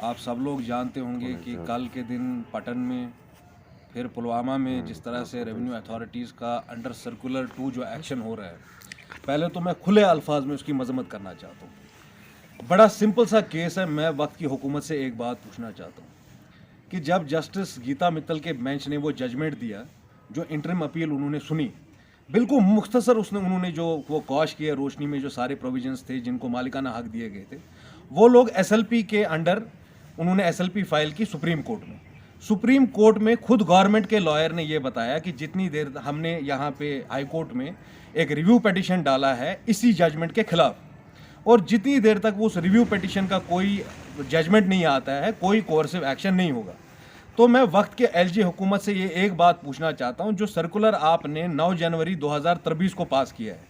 आप सब लोग जानते होंगे कि कल के दिन पटन में फिर पुलवामा में जिस तरह से रेवेन्यू अथॉरिटीज़ का अंडर सर्कुलर 2 जो एक्शन हो रहा है, पहले तो मैं खुले अल्फाज में उसकी मजम्मत करना चाहता हूँ। बड़ा सिंपल सा केस है। मैं वक्त की हुकूमत से एक बात पूछना चाहता हूँ कि जब जस्टिस गीता मित्तल के बेंच ने वो जजमेंट दिया, जो इंटरिम अपील उन्होंने सुनी, बिल्कुल मुख्तसर उन्होंने जो वो कॉश किया, रोशनी में जो सारे प्रोविजंस थे जिनको मालिकाना हक दिए गए थे, वो लोग एसएलपी के अंडर उन्होंने एसएलपी फाइल की सुप्रीम कोर्ट में। सुप्रीम कोर्ट में खुद गवर्नमेंट के लॉयर ने ये बताया कि जितनी देर हमने यहाँ पे हाई कोर्ट में एक रिव्यू पिटीशन डाला है इसी जजमेंट के खिलाफ, और जितनी देर तक वो उस रिव्यू पिटीशन का कोई जजमेंट नहीं आता है, कोई कोर्सिव एक्शन नहीं होगा। तो मैं वक्त के एलजी हुकूमत से ये एक बात पूछना चाहता हूँ, जो सर्कुलर आपने 9 जनवरी 2023 को पास किया है,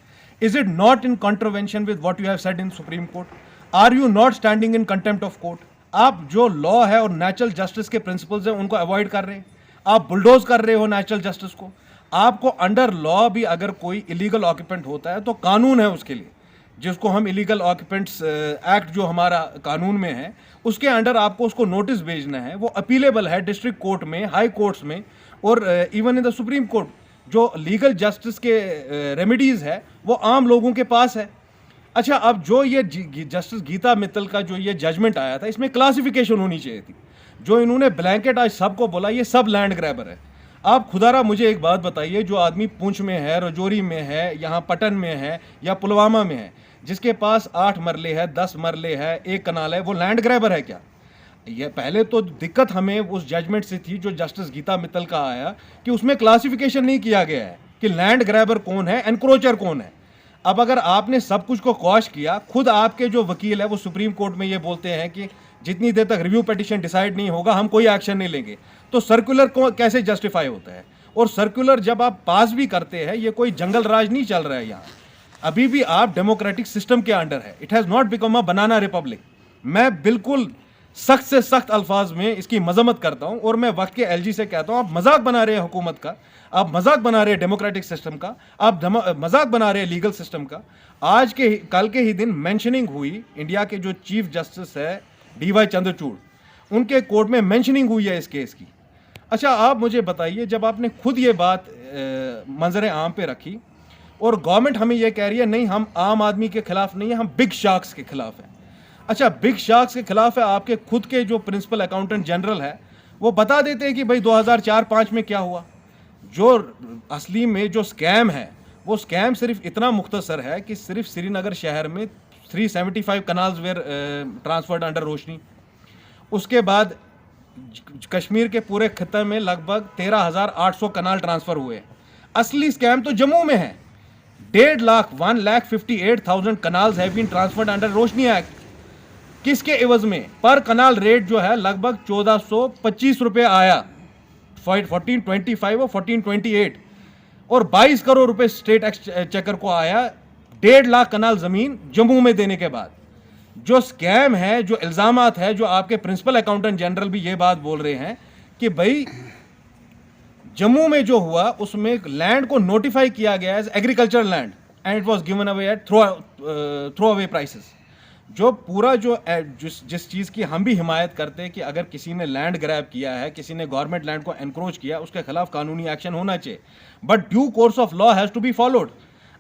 is it not in contravention with what you have said in Supreme Court? Are you not standing in contempt of court? आप जो लॉ है और नेचुरल जस्टिस के प्रिंसिपल्स हैं उनको अवॉइड कर रहे हैं, आप बुलडोज कर रहे हो नेचुरल जस्टिस को। आपको अंडर लॉ भी अगर कोई इलीगल ऑक्यूपेंट होता है तो कानून है उसके लिए, जिसको हम इलीगल ऑक्यूपेंट्स एक्ट जो हमारा कानून में है, उसके अंडर आपको उसको नोटिस भेजना है। वो अपीलेबल है डिस्ट्रिक्ट कोर्ट में, हाई कोर्ट्स में, और even in the supreme court. जो लीगल जस्टिस के रेमेडीज़ है वो आम लोगों के पास है। अच्छा, अब जो ये जस्टिस गीता मित्तल का जो ये जजमेंट आया था, इसमें क्लासिफिकेशन होनी चाहिए थी। जो इन्होंने ब्लैंकेट आज सबको बोला ये सब लैंड ग्रैबर है। आप खुदारा मुझे एक बात बताइए, जो आदमी पुंछ में है, रजौरी में है, यहाँ पटन में है या पुलवामा में है, जिसके पास 8 मरले है, 10 मरले है, 1 कनाल है, वो लैंड ग्रैबर है क्या? ये पहले तो दिक्कत हमें उस जजमेंट से थी जो जस्टिस गीता मित्तल का आया, कि उसमें क्लासिफिकेशन नहीं किया गया है कि लैंड ग्रैबर कौन है, एनक्रोचर कौन है। अब अगर आपने सब कुछ को क्वॉश किया, खुद आपके जो वकील है वो सुप्रीम कोर्ट में ये बोलते हैं कि जितनी देर तक रिव्यू पिटीशन डिसाइड नहीं होगा हम कोई एक्शन नहीं लेंगे, तो सर्कुलर को कैसे जस्टिफाई होता है? और सर्कुलर जब आप पास भी करते हैं, ये कोई जंगल राज नहीं चल रहा है यहाँ, अभी भी आप डेमोक्रेटिक सिस्टम के अंडर है। It has not become a banana Republic. मैं बिल्कुल सख्त से सख्त अल्फाज में इसकी मजम्मत करता हूँ, और मैं वक्त के एलजी से कहता हूँ, आप मजाक बना रहे हैं हुकूमत का, आप मजाक बना रहे हैं डेमोक्रेटिक सिस्टम का, आप मजाक बना रहे हैं लीगल सिस्टम का। कल के ही दिन मेंशनिंग हुई, इंडिया के जो चीफ जस्टिस है डीवाई चंद्रचूड़, उनके कोर्ट में मेंशनिंग हुई है इस केस की। अच्छा, आप मुझे बताइए, जब आपने खुद ये बात मंजर आम पे रखी और गवर्नमेंट हमें ये कह रही है नहीं हम आम आदमी के खिलाफ नहीं है, हम बिग शार्क्स के खिलाफ हैं। अच्छा, बिग शार्क्स के खिलाफ है, आपके खुद के जो प्रिंसिपल अकाउंटेंट जनरल है वो बता देते हैं कि भाई 2004-5 में क्या हुआ। जो असली में जो स्कैम है, वो स्कैम सिर्फ इतना मुख्तसर है कि सिर्फ श्रीनगर शहर में 375 कनाल्स वेयर ट्रांसफर्ड अंडर रोशनी। उसके बाद कश्मीर के पूरे खत्े में लगभग 13,800 कनाल ट्रांसफर हुए। असली स्कैम तो जम्मू में है। 1,58,000 canals have been transferred under Roshni act. किसके एवज में? पर कनाल रेट जो है लगभग 1425 रुपये आया, 1425 और 1428, और 22 करोड़ रुपए स्टेट एक्सचेकर को आया 1.5 लाख कनाल जमीन जम्मू में देने के बाद। जो स्कैम है, जो इल्जामात है, जो आपके प्रिंसिपल अकाउंटेंट जनरल भी ये बात बोल रहे हैं कि भाई जम्मू में जो हुआ उसमें लैंड को नोटिफाई किया गया as agriculture land and it was given away at throw away prices. जो पूरा जो जिस चीज़ की हम भी हिमायत करते हैं कि अगर किसी ने लैंड ग्रैब किया है, किसी ने गवर्नमेंट लैंड को एनक्रोच किया, उसके खिलाफ कानूनी एक्शन होना चाहिए, but due course of law has to be followed.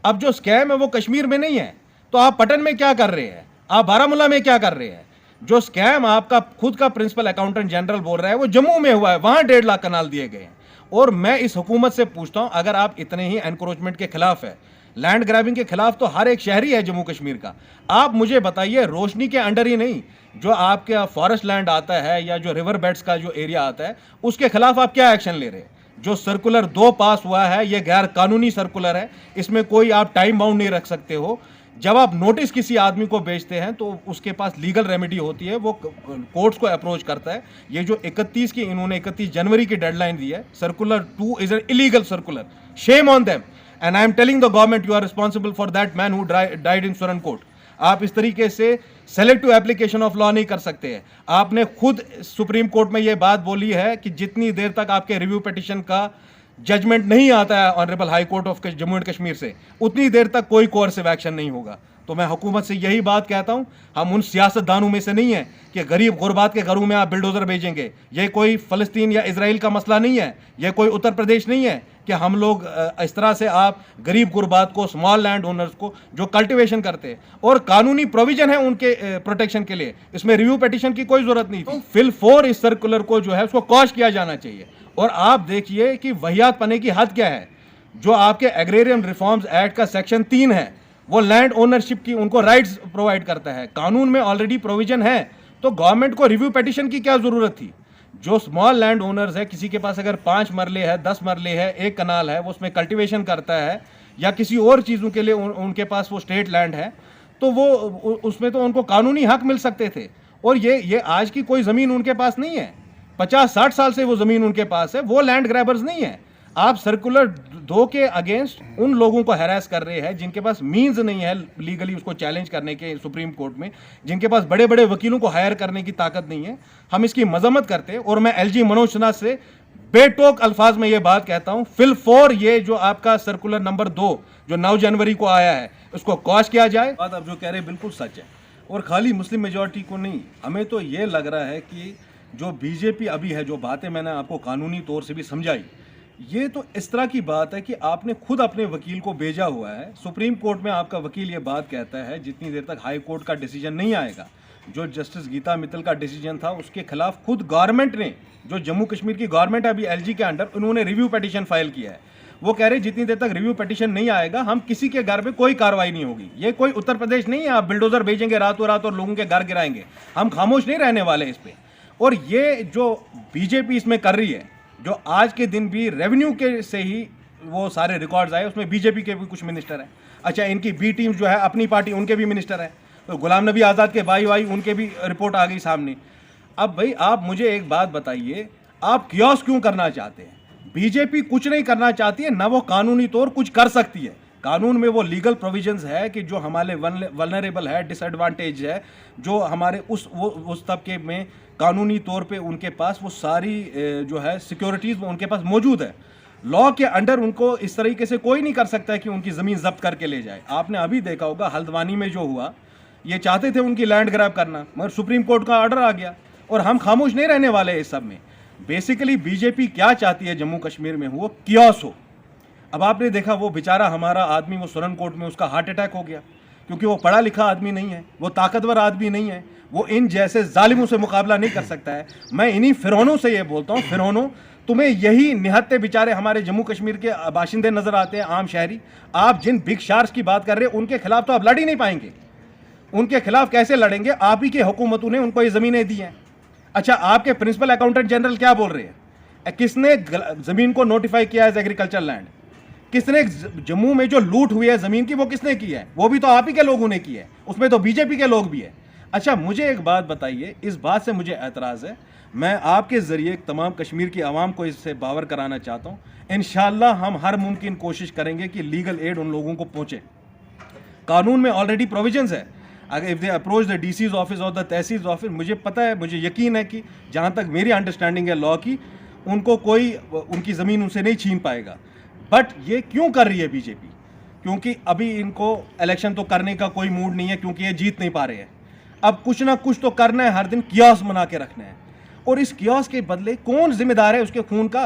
अब जो स्कैम है वो कश्मीर में नहीं है, तो आप पटन में क्या कर रहे हैं, आप बारामूला में क्या कर रहे हैं? जो स्कैम आपका खुद का प्रिंसिपल अकाउंटेंट जनरल बोल रहा है वो जम्मू में हुआ है, वहां 1.5 लाख कनाल दिए गए हैं। और मैं इस हुकूमत से पूछता हूं, अगर आप इतने ही एनक्रोचमेंट के खिलाफ है, लैंड ग्रैबिंग के खिलाफ, तो हर एक शहरी है जम्मू कश्मीर का। आप मुझे बताइए, रोशनी के अंडर ही नहीं, जो आपके फॉरेस्ट लैंड आता है या जो रिवर बेड्स का जो एरिया आता है, उसके खिलाफ आप क्या एक्शन ले रहे हैं? जो सर्कुलर 2 पास हुआ है ये गैर कानूनी सर्कुलर है, इसमें कोई आप टाइम बाउंड नहीं रख सकते हो। जब आप नोटिस किसी आदमी को भेजते हैं तो उसके पास लीगल रेमेडी होती है, वो कोर्ट्स को अप्रोच करता है। ये जो 31 की इन्होंने 31 जनवरी की डेडलाइन दी है, circular 2 is an illegal circular, shame on them, and I am telling the government you are responsible for that man who died in Surankote. आप इस तरीके से सेलेक्टिव एप्लीकेशन ऑफ लॉ नहीं कर सकते हैं। आपने खुद सुप्रीम कोर्ट में यह बात बोली है कि जितनी देर तक आपके रिव्यू पिटीशन का जजमेंट नहीं आता है honourable high court of Jammu and Kashmir से, उतनी देर तक कोई कोर्सिव एक्शन नहीं होगा। तो मैं हुकूमत से यही बात कहता हूं, हम उन सियासतदानों में से नहीं है कि गरीब गुरबात के घरों में आप बिल्डोजर भेजेंगे। ये कोई फ़लस्तीन या इजराइल का मसला नहीं है, ये कोई उत्तर प्रदेश नहीं है कि हम लोग इस तरह से आप गरीब गुरबात को, स्मॉल लैंड ओनर्स को जो कल्टिवेशन करते हैं, और कानूनी प्रोविजन है उनके प्रोटेक्शन के लिए, इसमें रिव्यू पिटीशन की कोई जरूरत नहीं थी। फिल 4 इस सर्कुलर को जो है उसको कॉश किया जाना चाहिए। और आप देखिए कि वहियात पने की हद क्या है। जो आपके एग्रेरियन रिफॉर्म्स एक्ट का सेक्शन 3 है, वो लैंड ओनरशिप की उनको राइट्स प्रोवाइड करता है, कानून में ऑलरेडी प्रोविजन है, तो गवर्नमेंट को रिव्यू पिटीशन की क्या जरूरत थी। जो स्मॉल लैंड ओनर्स है, किसी के पास अगर 5 मरले है, 10 मरले है, 1 कनाल है, वो उसमें कल्टीवेशन करता है या किसी और चीज़ों के लिए उनके पास वो स्टेट लैंड है, तो वो उसमें तो उनको कानूनी हक मिल सकते थे। और ये आज की कोई ज़मीन उनके पास नहीं है, 50-60 साल से वो ज़मीन उनके पास है, वो लैंड ग्रैबर्स नहीं है। आप सर्कुलर 2 के अगेंस्ट उन लोगों को हैरेस कर रहे हैं जिनके पास मींस नहीं है लीगली उसको चैलेंज करने के सुप्रीम कोर्ट में, जिनके पास बड़े बड़े वकीलों को हायर करने की ताकत नहीं है। हम इसकी मजम्मत करते हैं और मैं एलजी मनोज सिन्हा से बेटोक अल्फाज में ये बात कहता हूं, फिल 4 ये जो आपका सर्कुलर नंबर 2 जो 9 जनवरी को आया है, उसको कॉश किया जाए। बात आप जो कह रहे हैं बिल्कुल सच है, और खाली मुस्लिम मेजॉरिटी को नहीं, हमें तो ये लग रहा है कि जो बीजेपी अभी है, जो बातें मैंने आपको कानूनी तौर से भी समझाई, ये तो इस तरह की बात है कि आपने खुद अपने वकील को भेजा हुआ है सुप्रीम कोर्ट में। आपका वकील ये बात कहता है जितनी देर तक हाई कोर्ट का डिसीजन नहीं आएगा, जो जस्टिस गीता मित्तल का डिसीजन था उसके खिलाफ खुद गवर्नमेंट ने, जो जम्मू कश्मीर की गवर्नमेंट है अभी एलजी के अंडर, उन्होंने रिव्यू पिटीशन फाइल किया है। वो कह रहे जितनी देर तक रिव्यू पिटीशन नहीं आएगा हम किसी के घर पे कोई कार्रवाई नहीं होगी। ये कोई उत्तर प्रदेश नहीं है आप बिल्डोजर भेजेंगे रातों रात और लोगों के घर गिराएंगे, हम खामोश नहीं रहने वाले इस पे। और ये जो बीजेपी इसमें कर रही है, जो आज के दिन भी रेवेन्यू के से ही वो सारे रिकॉर्ड्स आए, उसमें बीजेपी के भी कुछ मिनिस्टर हैं। अच्छा, इनकी बी टीम जो है अपनी पार्टी, उनके भी मिनिस्टर हैं, तो गुलाम नबी आज़ाद के भाई उनके भी रिपोर्ट आ गई सामने। अब भाई आप मुझे एक बात बताइए, आप कियोस्क क्यों करना चाहते हैं? बीजेपी कुछ नहीं करना चाहती है, ना वो कानूनी तौर कुछ कर सकती है। कानून में वो लीगल प्रोविजंस है कि जो हमारे वल्नरेबल है, डिसएडवांटेज है, जो हमारे उस तबके में कानूनी तौर पे उनके पास वो सारी जो है सिक्योरिटीज़ वो उनके पास मौजूद है। लॉ के अंडर उनको इस तरीके से कोई नहीं कर सकता है कि उनकी ज़मीन जब्त करके ले जाए। आपने अभी देखा होगा हल्द्वानी में जो हुआ, ये चाहते थे उनकी लैंड ग्रैब करना, मगर सुप्रीम कोर्ट का ऑर्डर आ गया, और हम खामोश नहीं रहने वाले इस सब में। बेसिकली बीजेपी क्या चाहती है जम्मू कश्मीर में हो, कियोस हो। अब आपने देखा वो बेचारा हमारा आदमी, वो सुरनकोट में उसका हार्ट अटैक हो गया, क्योंकि वो पढ़ा लिखा आदमी नहीं है, वो ताकतवर आदमी नहीं है, वो इन जैसे जालिमों से मुकाबला नहीं कर सकता है। मैं इन्हीं फिरौनों से ये बोलता हूँ, फिरौनों, तुम्हें यही निहत्ते बेचारे हमारे जम्मू कश्मीर के बाशिंदे नजर आते हैं, आम शहरी। आप जिन बिग शार्स की बात कर रहे हैं उनके खिलाफ तो आप लड़ ही नहीं पाएंगे। उनके खिलाफ कैसे लड़ेंगे? आप ही की हुकूमतों ने उनको ये ज़मीनें दी हैं। अच्छा, आपके प्रिंसिपल अकाउंटेंट जनरल क्या बोल रहे हैं? किसने ज़मीन को नोटिफाई किया एज एग्रीकल्चर लैंड? किसने जम्मू में जो लूट हुई है ज़मीन की, वो किसने की है? वो भी तो आप ही के लोगों ने की है, उसमें तो बीजेपी के लोग भी है। अच्छा, मुझे एक बात बताइए, इस बात से मुझे एतराज़ है, मैं आपके ज़रिए तमाम कश्मीर की आवाम को इससे बावर कराना चाहता हूँ। इंशाअल्लाह हम हर मुमकिन कोशिश करेंगे कि लीगल एड उन लोगों को पहुँचे। कानून में ऑलरेडी प्रोविजंस है। अगर if they approach the DCs office और द तहसील ऑफिस, मुझे पता है, मुझे यकीन है कि जहाँ तक मेरी अंडरस्टैंडिंग है लॉ की, उनको कोई उनकी ज़मीन उनसे नहीं छीन पाएगा। बट ये क्यों कर रही है बीजेपी? क्योंकि अभी इनको इलेक्शन तो करने का कोई मूड नहीं है, क्योंकि ये जीत नहीं पा रहे हैं। अब कुछ ना कुछ तो करना है, हर दिन कियोस्क बना के रखना है, और इस कियोस्क के बदले कौन जिम्मेदार है उसके खून का?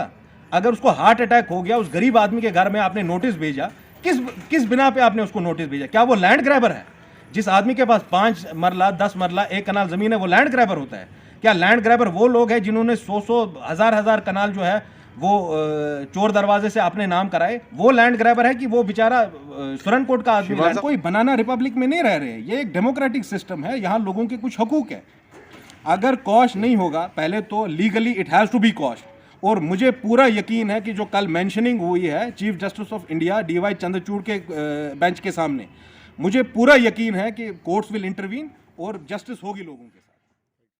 अगर उसको हार्ट अटैक हो गया, उस गरीब आदमी के घर में आपने नोटिस भेजा, किस बिना पे आपने उसको नोटिस भेजा? क्या वो लैंड ग्रैबर है? जिस आदमी के पास 5 मरला 10 मरला 1 कनाल ज़मीन है, वो लैंड ग्रैबर होता है? क्या लैंड ग्रैबर वो लोग हैं जिन्होंने 100 हज़ार कनाल जो है वो चोर दरवाजे से अपने नाम कराए? वो लैंड ग्रैबर है कि वो बेचारा सुरनकोट का आदमी? कोई बनाना रिपब्लिक में नहीं रह रहे हैं, ये एक डेमोक्रेटिक सिस्टम है, यहाँ लोगों के कुछ हकूक है। अगर कॉश नहीं होगा, पहले तो legally it has to be quashed. और मुझे पूरा यकीन है कि जो कल मेंशनिंग हुई है chief justice of India DY Chandrachud के बेंच के सामने, मुझे पूरा यकीन है कि कोर्ट्स विल इंटरवीन और जस्टिस होगी लोगों के साथ।